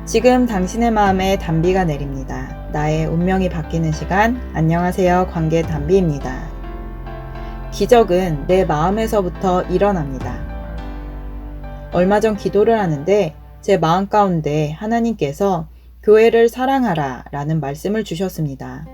지금 당신의 마음에 단비가 내립니다. 나의 운명이 바뀌는 시간. 안녕하세요. 관계 단비입니다. 기적은 내 마음에서부터 일어납니다. 얼마 전 기도를 하는데 제 마음 가운데 하나님께서 교회를 사랑하라 라는 말씀을 주셨습니다.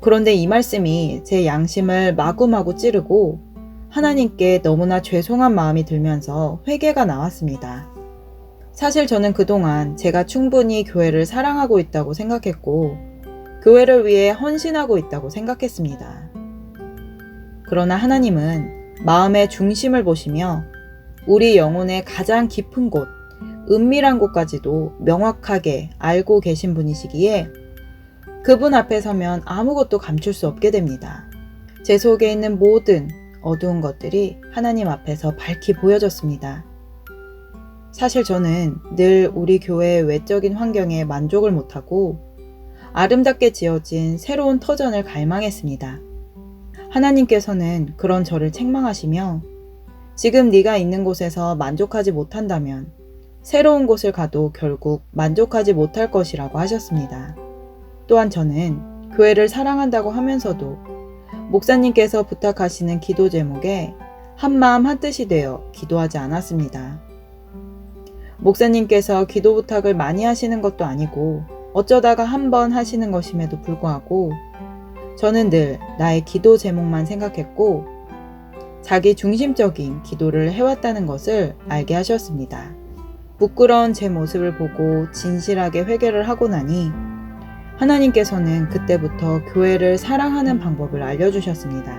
그런데 이 말씀이 제 양심을 마구마구 찌르고 하나님께 너무나 죄송한 마음이 들면서 회개가 나왔습니다. 사실 저는 그동안 제가 충분히 교회를 사랑하고 있다고 생각했고 교회를 위해 헌신하고 있다고 생각했습니다. 그러나 하나님은 마음의 중심을 보시며 우리 영혼의 가장 깊은 곳, 은밀한 곳까지도 명확하게 알고 계신 분이시기에 그분 앞에 서면 아무것도 감출 수 없게 됩니다. 제 속에 있는 모든 어두운 것들이 하나님 앞에서 밝히 보여졌습니다. 사실 저는 늘 우리 교회의 외적인 환경에 만족을 못하고 아름답게 지어진 새로운 터전을 갈망했습니다. 하나님께서는 그런 저를 책망하시며 지금 네가 있는 곳에서 만족하지 못한다면 새로운 곳을 가도 결국 만족하지 못할 것이라고 하셨습니다. 또한 저는 교회를 사랑한다고 하면서도 목사님께서 부탁하시는 기도 제목에 한마음 한뜻이 되어 기도하지 않았습니다. 목사님께서 기도 부탁을 많이 하시는 것도 아니고 어쩌다가 한 번 하시는 것임에도 불구하고 저는 늘 나의 기도 제목만 생각했고 자기 중심적인 기도를 해왔다는 것을 알게 하셨습니다. 부끄러운 제 모습을 보고 진실하게 회개를 하고 나니 하나님께서는 그때부터 교회를 사랑하는 방법을 알려주셨습니다.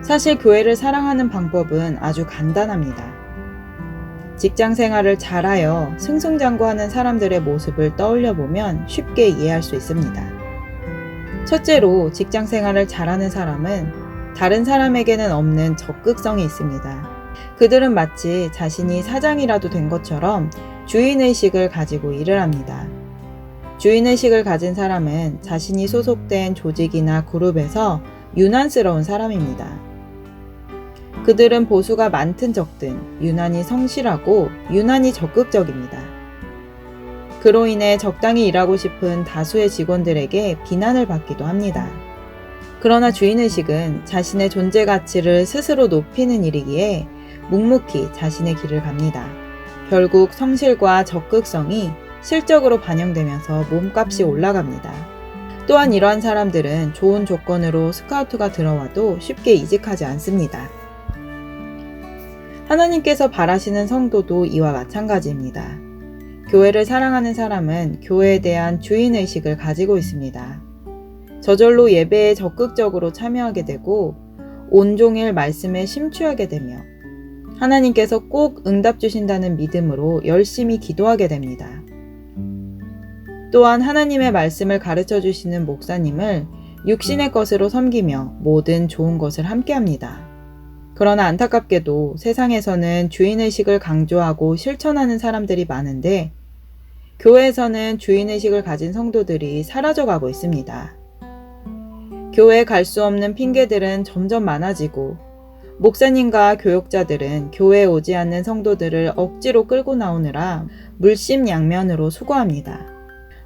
사실 교회를 사랑하는 방법은 아주 간단합니다. 직장 생활을 잘하여 승승장구하는 사람들의 모습을 떠올려보면 쉽게 이해할 수 있습니다. 첫째로 직장 생활을 잘하는 사람은 다른 사람에게는 없는 적극성이 있습니다. 그들은 마치 자신이 사장이라도 된 것처럼 주인의식을 가지고 일을 합니다. 주인의식을 가진 사람은 자신이 소속된 조직이나 그룹에서 유난스러운 사람입니다. 그들은 보수가 많든 적든 유난히 성실하고 유난히 적극적입니다. 그로 인해 적당히 일하고 싶은 다수의 직원들에게 비난을 받기도 합니다. 그러나 주인의식은 자신의 존재 가치를 스스로 높이는 일이기에 묵묵히 자신의 길을 갑니다. 결국 성실과 적극성이 실적으로 반영되면서 몸값이 올라갑니다. 또한 이러한 사람들은 좋은 조건으로 스카우트가 들어와도 쉽게 이직하지 않습니다. 하나님께서 바라시는 성도도 이와 마찬가지입니다. 교회를 사랑하는 사람은 교회에 대한 주인의식을 가지고 있습니다. 저절로 예배에 적극적으로 참여하게 되고 온종일 말씀에 심취하게 되며 하나님께서 꼭 응답 주신다는 믿음으로 열심히 기도하게 됩니다. 또한 하나님의 말씀을 가르쳐 주시는 목사님을 육신의 것으로 섬기며 모든 좋은 것을 함께합니다. 그러나 안타깝게도 세상에서는 주인의식을 강조하고 실천하는 사람들이 많은데 교회에서는 주인의식을 가진 성도들이 사라져가고 있습니다. 교회에 갈 수 없는 핑계들은 점점 많아지고 목사님과 교역자들은 교회에 오지 않는 성도들을 억지로 끌고 나오느라 물심양면으로 수고합니다.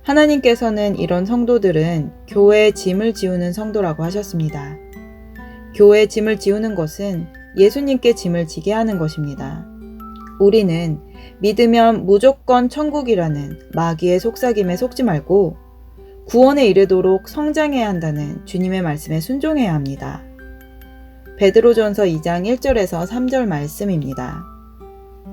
하나님께서는 이런 성도들은 교회의 짐을 지우는 성도라고 하셨습니다. 교회의 짐을 지우는 것은 예수님께 짐을 지게 하는 것입니다. 우리는 믿으면 무조건 천국이라는 마귀의 속삭임에 속지 말고 구원에 이르도록 성장해야 한다는 주님의 말씀에 순종해야 합니다. 베드로전서 2장 1절에서 3절 말씀입니다.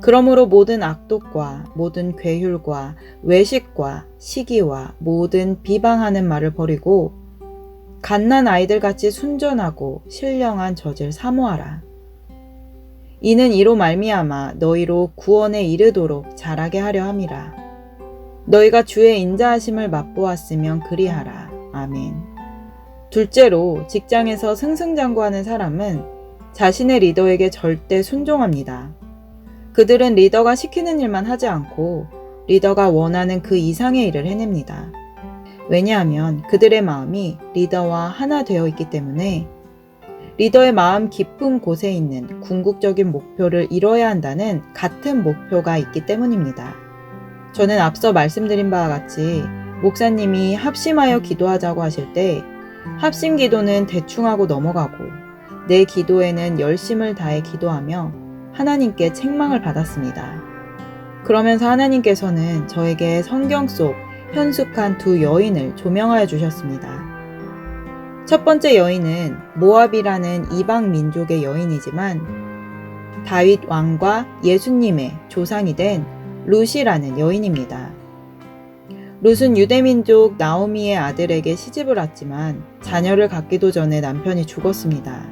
그러므로 모든 악독과 모든 괴휼과 외식과 시기와 모든 비방하는 말을 버리고 갓난 아이들같이 순전하고 신령한 젖을 사모하라. 이는 이로 말미암아 너희로 구원에 이르도록 자라게 하려 함이라. 너희가 주의 인자하심을 맛보았으면 그리하라. 아멘. 둘째로 직장에서 승승장구하는 사람은 자신의 리더에게 절대 순종합니다. 그들은 리더가 시키는 일만 하지 않고 리더가 원하는 그 이상의 일을 해냅니다. 왜냐하면 그들의 마음이 리더와 하나 되어 있기 때문에 리더의 마음 깊은 곳에 있는 궁극적인 목표를 이뤄야 한다는 같은 목표가 있기 때문입니다. 저는 앞서 말씀드린 바와 같이 목사님이 합심하여 기도하자고 하실 때 합심 기도는 대충 하고 넘어가고 내 기도에는 열심을 다해 기도하며 하나님께 책망을 받았습니다. 그러면서 하나님께서는 저에게 성경 속 현숙한 두 여인을 조명하여 주셨습니다. 첫 번째 여인은 모압이라는 이방 민족의 여인이지만 다윗 왕과 예수님의 조상이 된 룻이라는 여인입니다. 룻은 유대민족 나오미의 아들에게 시집을 왔지만 자녀를 갖기도 전에 남편이 죽었습니다.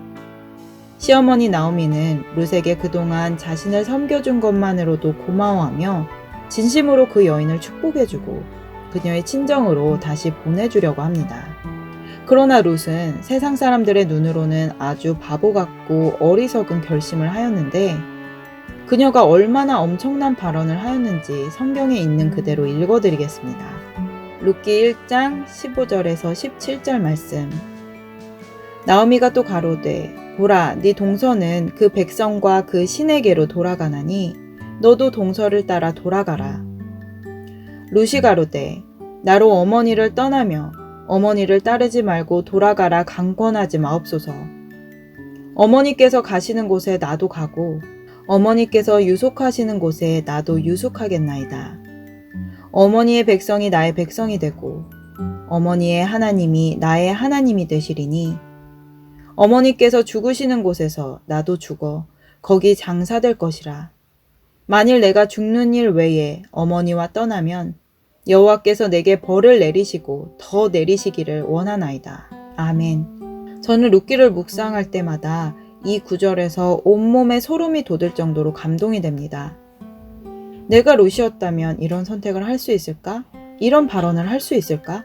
시어머니 나오미는 룻에게 그동안 자신을 섬겨준 것만으로도 고마워하며 진심으로 그 여인을 축복해주고 그녀의 친정으로 다시 보내주려고 합니다. 그러나 룻은 세상 사람들의 눈으로는 아주 바보 같고 어리석은 결심을 하였는데 그녀가 얼마나 엄청난 발언을 하였는지 성경에 있는 그대로 읽어드리겠습니다. 룻기 1장 15절에서 17절 말씀. 나오미가 또 가로되 보라 네 동서는 그 백성과 그 신에게로 돌아가나니 너도 동서를 따라 돌아가라. 룻이 가로되 나로 어머니를 떠나며 어머니를 따르지 말고 돌아가라 강권하지 마옵소서. 어머니께서 가시는 곳에 나도 가고 어머니께서 유속하시는 곳에 나도 유속하겠나이다. 어머니의 백성이 나의 백성이 되고 어머니의 하나님이 나의 하나님이 되시리니 어머니께서 죽으시는 곳에서 나도 죽어 거기 장사될 것이라. 만일 내가 죽는 일 외에 어머니와 떠나면 여호와께서 내게 벌을 내리시고 더 내리시기를 원하나이다. 아멘. 저는 룻기를 묵상할 때마다 이 구절에서 온몸에 소름이 돋을 정도로 감동이 됩니다. 내가 룻이었다면 이런 선택을 할 수 있을까? 이런 발언을 할 수 있을까?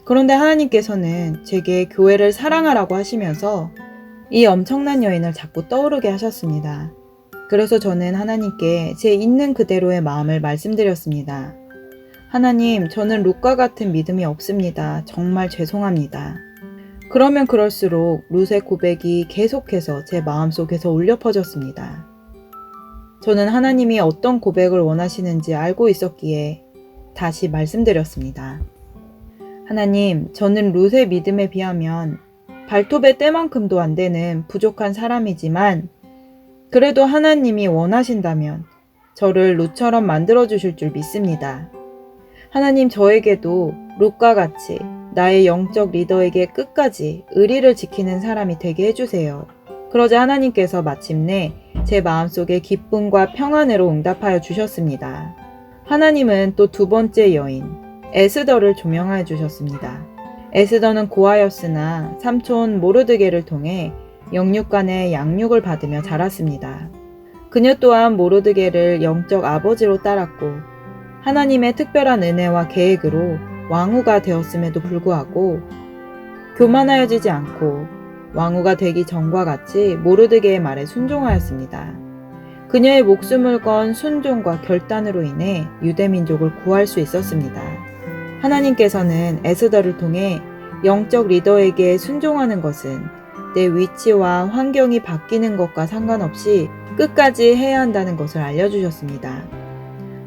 그런데 하나님께서는 제게 교회를 사랑하라고 하시면서 이 엄청난 여인을 자꾸 떠오르게 하셨습니다. 그래서 저는 하나님께 제 있는 그대로의 마음을 말씀드렸습니다. 하나님, 저는 룻과 같은 믿음이 없습니다. 정말 죄송합니다. 그러면 그럴수록 룻의 고백이 계속해서 제 마음속에서 울려 퍼졌습니다. 저는 하나님이 어떤 고백을 원하시는지 알고 있었기에 다시 말씀드렸습니다. 하나님, 저는 룻의 믿음에 비하면 발톱의 때만큼도 안 되는 부족한 사람이지만 그래도 하나님이 원하신다면 저를 룻처럼 만들어 주실 줄 믿습니다. 하나님, 저에게도 룻과 같이 나의 영적 리더에게 끝까지 의리를 지키는 사람이 되게 해주세요. 그러자 하나님께서 마침내 제 마음속에 기쁨과 평안으로 응답하여 주셨습니다. 하나님은 또 두 번째 여인 에스더를 조명하여 주셨습니다. 에스더는 고아였으나 삼촌 모르드게를 통해 영육간의 양육을 받으며 자랐습니다. 그녀 또한 모르드게를 영적 아버지로 따랐고 하나님의 특별한 은혜와 계획으로 왕후가 되었음에도 불구하고 교만하여지지 않고 왕후가 되기 전과 같이 모르드게의 말에 순종하였습니다. 그녀의 목숨을 건 순종과 결단으로 인해 유대민족을 구할 수 있었습니다. 하나님께서는 에스더를 통해 영적 리더에게 순종하는 것은 내 위치와 환경이 바뀌는 것과 상관없이 끝까지 해야 한다는 것을 알려주셨습니다.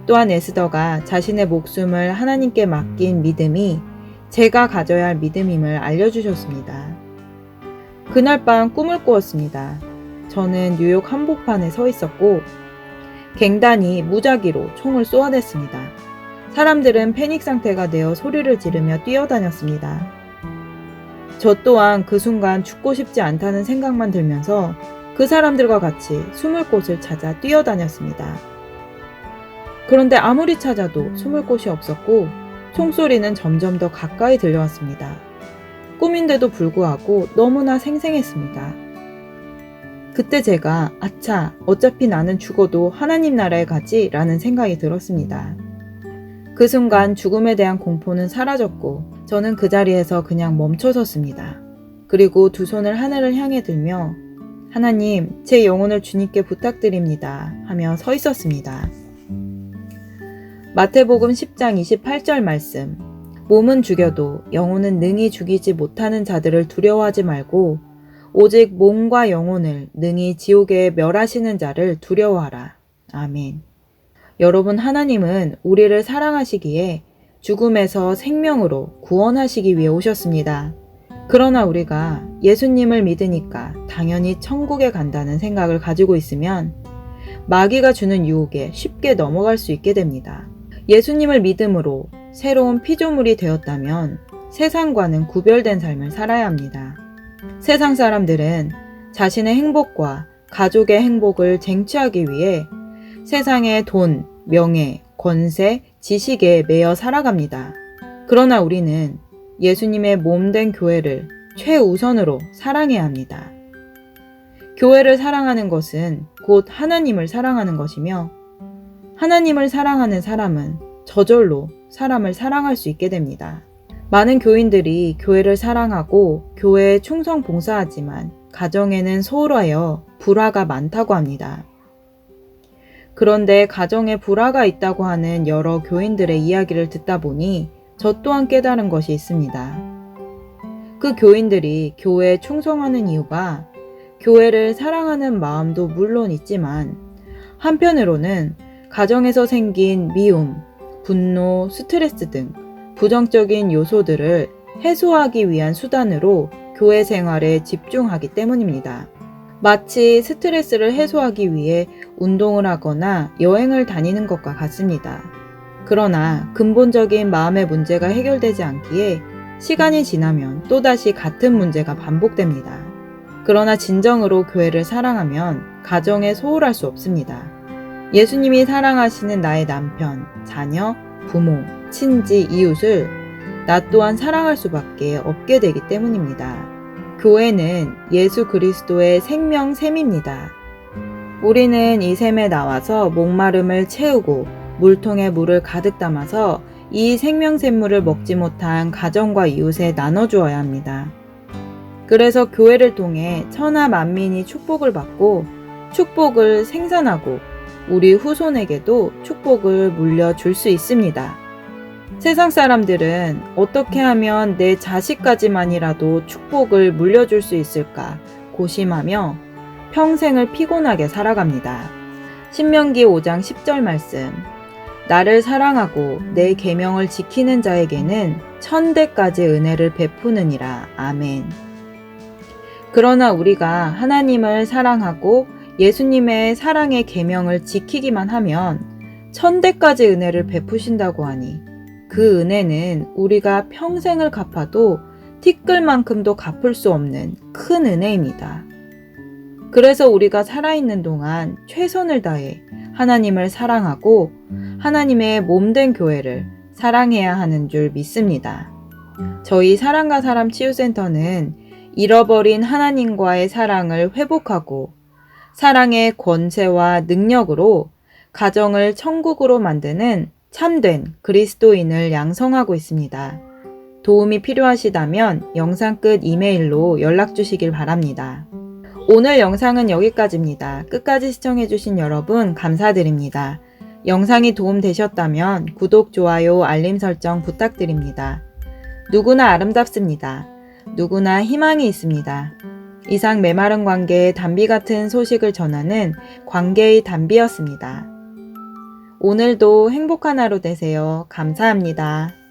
또한 에스더가 자신의 목숨을 하나님께 맡긴 믿음이 제가 가져야 할 믿음임을 알려주셨습니다. 그날 밤 꿈을 꾸었습니다. 저는 뉴욕 한복판에 서 있었고 갱단이 무작위로 총을 쏘아댔습니다. 사람들은 패닉 상태가 되어 소리를 지르며 뛰어다녔습니다. 저 또한 그 순간 죽고 싶지 않다는 생각만 들면서 그 사람들과 같이 숨을 곳을 찾아 뛰어다녔습니다. 그런데 아무리 찾아도 숨을 곳이 없었고 총소리는 점점 더 가까이 들려왔습니다. 꿈인데도 불구하고 너무나 생생했습니다. 그때 제가 아차, 어차피 나는 죽어도 하나님 나라에 가지 라는 생각이 들었습니다. 그 순간 죽음에 대한 공포는 사라졌고 저는 그 자리에서 그냥 멈춰섰습니다. 그리고 두 손을 하늘을 향해 들며 하나님, 제 영혼을 주님께 부탁드립니다 하며 서 있었습니다. 마태복음 10장 28절 말씀. 몸은 죽여도 영혼은 능히 죽이지 못하는 자들을 두려워하지 말고 오직 몸과 영혼을 능히 지옥에 멸하시는 자를 두려워하라. 아멘. 여러분, 하나님은 우리를 사랑하시기에 죽음에서 생명으로 구원하시기 위해 오셨습니다. 그러나 우리가 예수님을 믿으니까 당연히 천국에 간다는 생각을 가지고 있으면 마귀가 주는 유혹에 쉽게 넘어갈 수 있게 됩니다. 예수님을 믿음으로 새로운 피조물이 되었다면 세상과는 구별된 삶을 살아야 합니다. 세상 사람들은 자신의 행복과 가족의 행복을 쟁취하기 위해 세상의 돈, 명예, 권세, 지식에 매여 살아갑니다. 그러나 우리는 예수님의 몸된 교회를 최우선으로 사랑해야 합니다. 교회를 사랑하는 것은 곧 하나님을 사랑하는 것이며, 하나님을 사랑하는 사람은 저절로 사람을 사랑할 수 있게 됩니다. 많은 교인들이 교회를 사랑하고 교회에 충성 봉사하지만 가정에는 소홀하여 불화가 많다고 합니다. 그런데 가정에 불화가 있다고 하는 여러 교인들의 이야기를 듣다 보니 저 또한 깨달은 것이 있습니다. 그 교인들이 교회에 충성하는 이유가 교회를 사랑하는 마음도 물론 있지만 한편으로는 가정에서 생긴 미움, 분노, 스트레스 등 부정적인 요소들을 해소하기 위한 수단으로 교회 생활에 집중하기 때문입니다. 마치 스트레스를 해소하기 위해 운동을 하거나 여행을 다니는 것과 같습니다. 그러나 근본적인 마음의 문제가 해결되지 않기에 시간이 지나면 또다시 같은 문제가 반복됩니다. 그러나 진정으로 교회를 사랑하면 가정에 소홀할 수 없습니다. 예수님이 사랑하시는 나의 남편, 자녀, 부모, 친지, 이웃을 나 또한 사랑할 수밖에 없게 되기 때문입니다. 교회는 예수 그리스도의 생명샘입니다. 우리는 이 샘에 나와서 목마름을 채우고 물통에 물을 가득 담아서 이 생명샘물을 먹지 못한 가정과 이웃에 나눠주어야 합니다. 그래서 교회를 통해 천하 만민이 축복을 받고 축복을 생산하고 우리 후손에게도 축복을 물려줄 수 있습니다. 세상 사람들은 어떻게 하면 내 자식까지만이라도 축복을 물려줄 수 있을까 고심하며 평생을 피곤하게 살아갑니다. 신명기 5장 10절 말씀. 나를 사랑하고 내 계명을 지키는 자에게는 1000대까지 은혜를 베푸느니라. 아멘. 그러나 우리가 하나님을 사랑하고 예수님의 사랑의 계명을 지키기만 하면 1000대까지 은혜를 베푸신다고 하니 그 은혜는 우리가 평생을 갚아도 티끌만큼도 갚을 수 없는 큰 은혜입니다. 그래서 우리가 살아있는 동안 최선을 다해 하나님을 사랑하고 하나님의 몸된 교회를 사랑해야 하는 줄 믿습니다. 저희 사랑과 사람 치유센터는 잃어버린 하나님과의 사랑을 회복하고 사랑의 권세와 능력으로 가정을 천국으로 만드는 참된 그리스도인을 양성하고 있습니다. 도움이 필요하시다면 영상 끝 이메일로 연락 주시길 바랍니다. 오늘 영상은 여기까지입니다. 끝까지 시청해주신 여러분 감사드립니다. 영상이 도움되셨다면 구독, 좋아요, 알림 설정 부탁드립니다. 누구나 아름답습니다. 누구나 희망이 있습니다. 이상 메마른 관계의 단비 같은 소식을 전하는 관계의 단비였습니다. 오늘도 행복한 하루 되세요. 감사합니다.